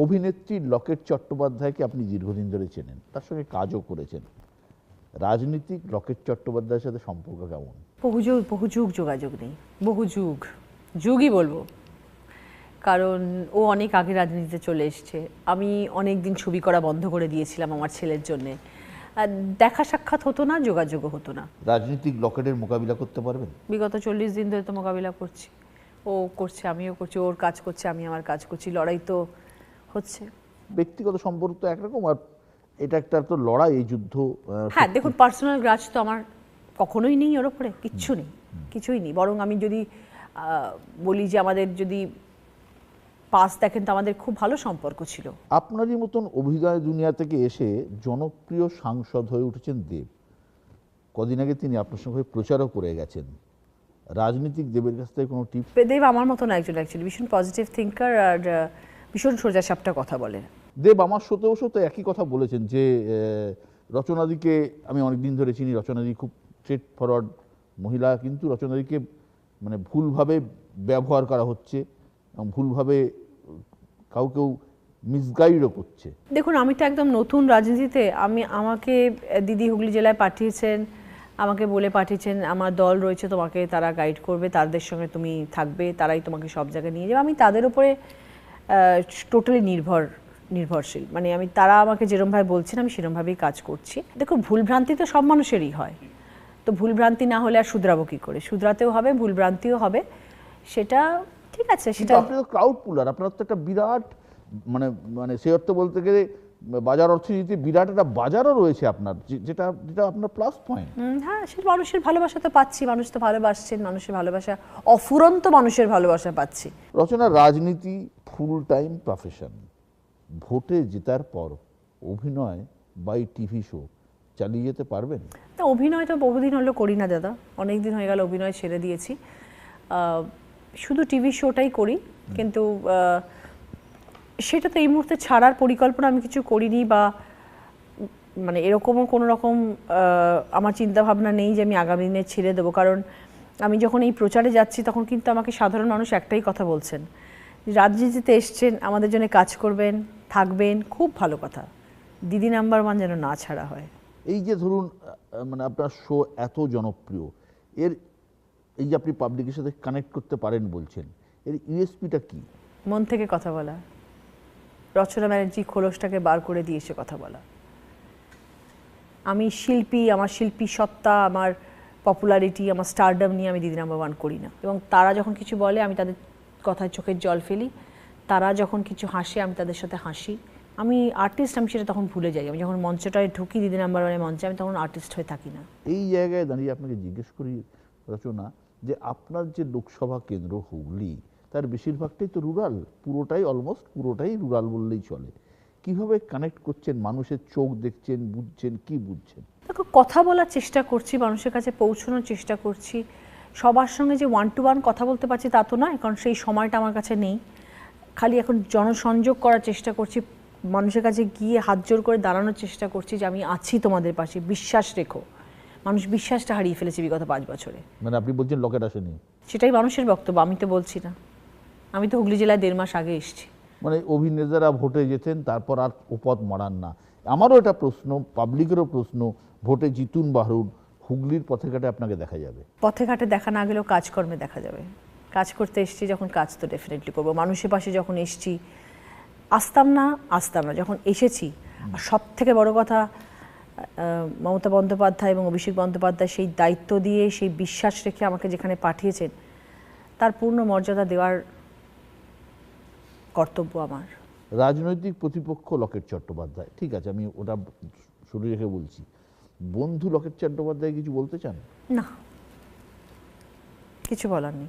অভিনেত্রী লকেট চট্টোপাধ্যায়কে আপনি দীর্ঘদিন ধরে চেনেন, তার সঙ্গে কাজও করেছেন। রাজনীতিক লকেট চট্টোপাধ্যায়ের সাথে সম্পর্ক কেমন? বহু যুগ যোগাযোগ নেই, বহু যুগই বলবো। কারণ ও অনেক আগে রাজনীতিতে চলে এসছে। আমি অনেক দিন ছবি করা বন্ধ করে দিয়েছিলাম আমার ছেলের জন্যে। আর দেখা সাক্ষাৎ হতো না, যোগাযোগও হতো না। রাজনীতিক লকেটের মোকাবিলা করতে পারবেন? বিগত 40 দিন ধরে তো মোকাবিলা করছি। ও করছে, আমিও করছি, ওর কাজ করছে, আমি আমার কাজ করছি, লড়াই তো হচ্ছে। ব্যক্তিগত সম্পর্ক তো একরকম, আর এটা একটা তো লড়াই, এই যুদ্ধ। হ্যাঁ দেখুন, পার্সোনাল গ্রাজ তো আমার কখনোই নেই ওর ওপরে, কিচ্ছু নেই, কিছুই নেই। বরং আমি যদি বলি যে আমাদের যদি পাস দেখেন তো আমাদের খুব ভালো সম্পর্ক ছিল। আপনারই মতন অভিনয় দুনিয়া থেকে এসে জনপ্রিয় সাংসদ হয়ে উঠেছেন দেব। কদিন আগে তিনি আপনার সঙ্গে প্রচারও করে গেছেন। রাজনীতিক দেবের কাছ থেকে কোনো টিপস? দেব আমার মতন একজন অ্যাকচুয়ালি ভীষণ পজিটিভ থিঙ্কার আর ভীষণ সোজা সাপটা কথা বলে। দেব আমার সতেও একই কথা বলেছেন যে রচনাদিকে আমি অনেকদিন ধরে চিনি, রচনাদি খুব স্ট্রেট ফরওয়ার্ড মহিলা, কিন্তু রচনাদিকে মানে ভুলভাবে ব্যবহার করা হচ্ছে এবং ভুলভাবে কেউ মিসগাইডও করছে। দেখুন, আমি তো একদম নতুন রাজনীতিতে। আমাকে দিদি হুগলি জেলায় পাঠিয়েছেন, আমাকে বলে পাঠিয়েছেন আমার দল রয়েছে, তোমাকে তারা গাইড করবে, তাদের সঙ্গে তুমি থাকবে, তারাই তোমাকে সব জায়গায় নিয়ে যাবে। আমি তাদের উপরে টোটালি নির্ভরশীল। মানে তারা আমাকে যেরমভাবে বলছেন আমি সেরমভাবেই কাজ করছি। দেখুন, ভুলভ্রান্তি তো সব মানুষেরই হয়, তো ভুলভ্রান্তি না হলে আর শুধরাবো কী করে? শুধরাতেও হবে, ভুলভ্রান্তিও হবে, সেটা ঠিক আছে। সেটা আপনি তো ক্রাউড পুলার, আপনার তো একটা বিরাট মানে মানে সে অর্থ বলতে গেলে বাজার অর্থনীতি বিরাট একটা বাজারও রয়েছে আপনার, যেটা যেটা আপনার প্লাস পয়েন্ট। হ্যাঁ, সে মানুষের ভালোবাসা তো পাচ্ছি, মানুষ তো ভালোবাসছেন, মানুষের ভালোবাসা, অফুরন্ত মানুষের ভালোবাসা পাচ্ছি। রচনা, রাজনীতি ফুল টাইম প্রফেশন। ভোটে জেতার পর অভিনয় বাই টিভি শো চালিয়ে যেতে পারবেন? না, অভিনয় তো বহুদিন হলো করি না দাদা, অনেক দিন হয়ে গেল অভিনয় ছেড়ে দিয়েছি। শুধু টিভি শোটাই করি, কিন্তু সেটা তো এই মুহূর্তে ছাড়ার পরিকল্পনা আমি কিছু করিনি, বা মানে এরকমও কোনো রকম আমার চিন্তাভাবনা নেই যে আমি আগামী দিনে ছেড়ে দেবো। কারণ আমি যখন এই প্রচারে যাচ্ছি তখন কিন্তু আমাকে সাধারণ মানুষ একটাই কথা বলছেন, রাজনীতিতে এসছেন, আমাদের জন্য কাজ করবেন, থাকবেন, খুব ভালো কথা, দিদি নাম্বার 1 যেন না ছাড়া হয়। এই যে ধরুন মানে আপনার শো এত জনপ্রিয়, এর এই যে আপনি পাবলিকের সাথে কানেক্ট করতে পারেন বলছেন, এর ইউএসপিটা কি? মন থেকে কথা বলা, রচনা ব্যানার্জি খোলসটাকে বার করে দিয়ে এসে কথা বলা। আমি শিল্পী, আমার শিল্পী সত্তা, আমার পপুলারিটি, আমার স্টারডম নিয়ে আমি দিদি নাম্বার 1 করি না। এবং তারা যখন কিছু বলে আমি তাদের কথায় চোখের জল ফেলি, তারা যখন কিছু হাসে আমি তাদের সাথে হাসি। আমি আর্টিস্ট, আমি সেটা তখন ভুলে যাই। আমি যখন মঞ্চটায় ঢুকি দিদি নাম্বার 1 মঞ্চে, আমি তখন আর্টিস্ট হয়ে থাকি না। এই জায়গায় দাঁড়িয়ে আপনাকে জিজ্ঞেস করি রচনা, যে আপনার যে লোকসভা কেন্দ্র হুগলি, তার বেশিরভাগটাই তো রুরাল, অলমোস্ট পুরোটাই রুরাল বললেই চলে। কিভাবে কানেক্ট করছেন, মানুষের চোখ দেখছেন, বুঝছেন, কি বুঝছেন? দেখো, কথা বলার চেষ্টা করছি, মানুষের কাছে পৌঁছানোর চেষ্টা করছি। সবার সঙ্গে যে 1 to 1 কথা বলতে পারছি তা তো নয়, কারণ সেই সময়টা আমার কাছে নেই। খালি এখন জনসংযোগ করার চেষ্টা করছি, মানুষের কাছে গিয়ে হাত জোর করে দাঁড়ানোর চেষ্টা করছি যে আমি আছি তোমাদের পাশে, বিশ্বাস রেখো। মানুষ বিশ্বাসটা হারিয়ে ফেলেছে বিগত 5 বছরে। মানে আপনি বলছেন লকেট আসেনি? সেটাই মানুষের বক্তব্য, আমি তো বলছি না। আমি তো হুগলি জেলায় 1.5 মাস আগে এসেছি। মানে অভিনেতারা ভোটে যেতেন, তারপর আর উপদ মারান না। আমারও এটা প্রশ্ন, পাবলিকেরও প্রশ্ন, ভোটে জিতুন বাহরুন, হুগলির পথে ঘাটে আপনাকে দেখা যাবে? পথে ঘাটে দেখা না গেলেও কাজকর্মে দেখা যাবে। কাজ করতে এসেছি যখন, কাজ তো ডেফিনেটলি করবো। মানুষের পাশে যখন এসেছি, আসতাম না, যখন এসেছি। আর সব থেকে বড় কথা, মমতা বন্দ্যোপাধ্যায় এবং অভিষেক বন্দ্যোপাধ্যায় সেই দায়িত্ব দিয়ে, সেই বিশ্বাস রেখে আমাকে যেখানে পাঠিয়েছেন, তার পূর্ণ মর্যাদা দেওয়ার কর্তব্য আমার। রাজনৈতিক প্রতিপক্ষ লকেট চট্টোপাধ্যায়, ঠিক আছে, আমি ওটা শুরু রেখে বলছি। বন্ধু লকেট চট্টোপাধ্যায় কিছু বলতে চান? না, কিছু বলার নেই।